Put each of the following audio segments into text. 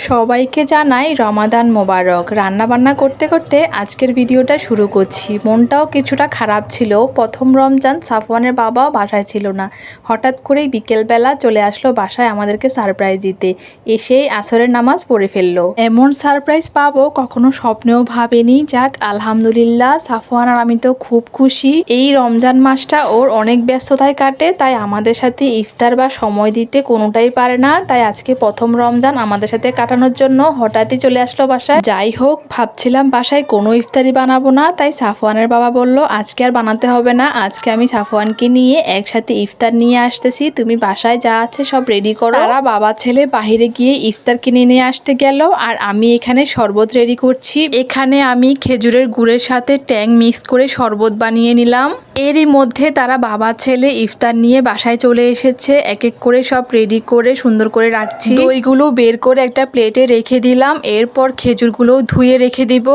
সবাইকে জানাই রমাদান মোবারক। রান্না বান্না করতে করতে আজকের ভিডিওটা শুরু করছি। মনটাও কিছুটা খারাপ ছিল। প্রথম রমজান, সাফওয়ানের বাবাও বাসায় ছিল না। হঠাৎ করেই বিকেলবেলা চলে আসলো বাসায় আমাদেরকে সারপ্রাইজ দিতে। এসেই আসরের নামাজ পড়ে ফেললো। এমন সারপ্রাইজ পাবো কখনো স্বপ্নেও ভাবিনি। যাক আলহামদুলিল্লাহ, সাফওয়ান আর আমি তো খুব খুশি। এই রমজান মাসটা ওর অনেক ব্যস্ততায় কাটে, তাই আমাদের সাথে ইফতার বা সময় দিতে কোনোটাই পারে না। তাই আজকে প্রথম রমজান আমাদের সাথে কাটানোর জন্য হঠাৎই চলে আসলো বাসায়। যাই হোক, ভাবছিলাম বাসায় কোনো ইফতারি বানাবো না, তাই সাফওয়ানের বাবা বলল আজকে আর বানাতে হবে না, আজকে আমি সাফওয়ানকে নিয়ে একসাথে ইফতার নিয়ে আসতেছি, তুমি বাসায় যা আছে সব রেডি করো। তারা বাবা ছেলে বাহিরে গিয়ে ইফতার কিনে নিয়ে আসতে গেল, আর আমি এখানে শরবত রেডি করছি। এখানে আমি খেজুরের গুড়ের সাথে ট্যাং মিক্স করে শরবত বানিয়ে নিলাম। এরই মধ্যে তারা বাবা ছেলে ইফতার নিয়ে বাসায় চলে এসেছে। এক এক করে সব রেডি করে সুন্দর করে রাখছি। দইগুলো বের করে একটা প্লেটে রেখে দিলাম, এরপর খেজুরগুলো ধুয়ে রেখে দিব।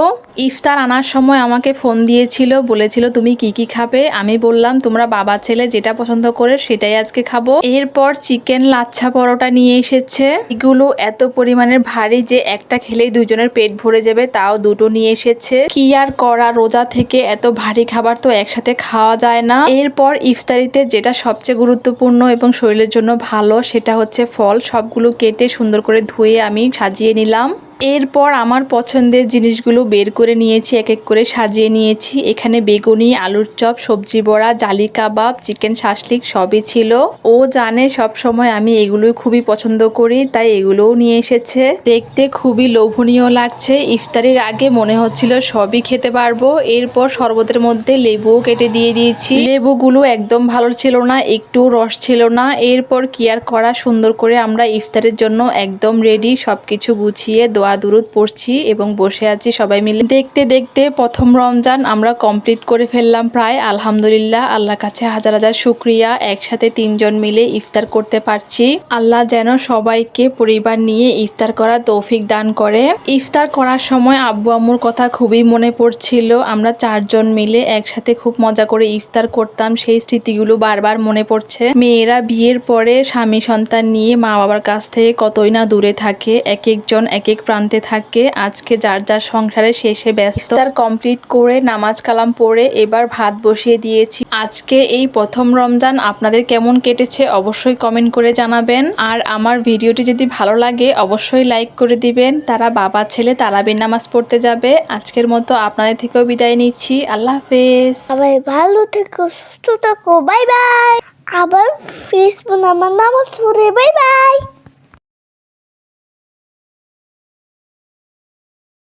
ইফতার আনার সময় আমাকে ফোন দিয়েছিল, বলেছিল তুমি কি কি খাবে। আমি বললাম তোমরা বাবা ছেলে যেটা পছন্দ করে সেটাই আজকে খাবো। এরপর চিকেন লাচ্ছা পরোটা নিয়ে এসেছে। এগুলো এত পরিমাণের ভারী যে একটা খেলেই দুজনের পেট ভরে যাবে, তাও দুটো নিয়ে এসেছে। কি আর করা, রোজা থেকে এত ভারী খাবার তো একসাথে খাওয়া যায় না। এরপর ইফতারিতে যেটা সবচেয়ে গুরুত্বপূর্ণ এবং শরীরের জন্য ভালো সেটা হচ্ছে ফল। সবগুলো কেটে সুন্দর করে ধুয়ে আমি সাজিয়ে নিলাম। এরপর আমার পছন্দের জিনিসগুলো বের করে নিয়েছি, এক এক করে সাজিয়ে নিয়েছি। এখানে বেগুনি, আলুর চপ, সবজি বড়া, জালি কাবাব, চিকেন শাসলিক সবই ছিল। ও জানে সব সময় আমি এগুলোই খুবই পছন্দ করি, তাই এগুলোও নিয়ে এসেছে। দেখতে খুবই লোভনীয় লাগছে। ইফতারির আগে মনে হচ্ছিল সবই খেতে পারবো। এরপর শরবতের মধ্যে লেবুও কেটে দিয়ে দিয়েছি। লেবুগুলো একদম ভালো ছিল না, একটু রস ছিল না। এরপর কি আর করা, সুন্দর করে আমরা ইফতারের জন্য একদম রেডি। সবকিছু গুছিয়ে দোয়া দুরুদ পড়ছি এবং বসে আছি সবাই মিলে। দেখতে দেখতে প্রথম রমজান আমরা কমপ্লিট করে ফেললাম প্রায়। আলহামদুলিল্লাহ, আল্লাহর কাছে হাজার হাজার শুকরিয়া। একসাথে তিনজন মিলে ইফতার করতে পারছি। আল্লাহ যেন সবাইকে পরিবার নিয়ে ইফতার করার তৌফিক দান করে। ইফতার করার সময় আব্বু আম্মুর কথা খুবই মনে পড়ছিল। আমরা চারজন মিলে একসাথে খুব মজা করে ইফতার করতাম, সেই স্মৃতিগুলো বারবার মনে পড়ছে। মেয়েরা বিয়ের পরে স্বামী সন্তান নিয়ে মা বাবার কাছ থেকে কতই না দূরে থাকে, এক একজন এক এক প্রান্তে থাকে। আজকে যার যার সংসারে শেষে ব্যস্ত। ইফতার কমপ্লিট করে নামাজ কালাম পড়ে এবার ভাত বসিয়ে দিয়েছি। আজকে এই প্রথম রমজান আপনাদের কেমন কেটেছে অবশ্যই কমেন্ট করে জানাবেন। আর আমার ভিডিওটি যদি ভালো লাগে অবশ্যই লাইক করে দিবেন। তারা বাবা ছেলে তারাবির নামাজ পড়তে যাবে। আজকের মতো আপনাদের থেকেও বিদায় নিচ্ছি। আল্লাহ হাফেজ। সবাই ভালো থেকো, সুস্থ থাকো, বাই বাই। আবার ফেসবুক আমার নামাজ পড়ে, বাই বাই।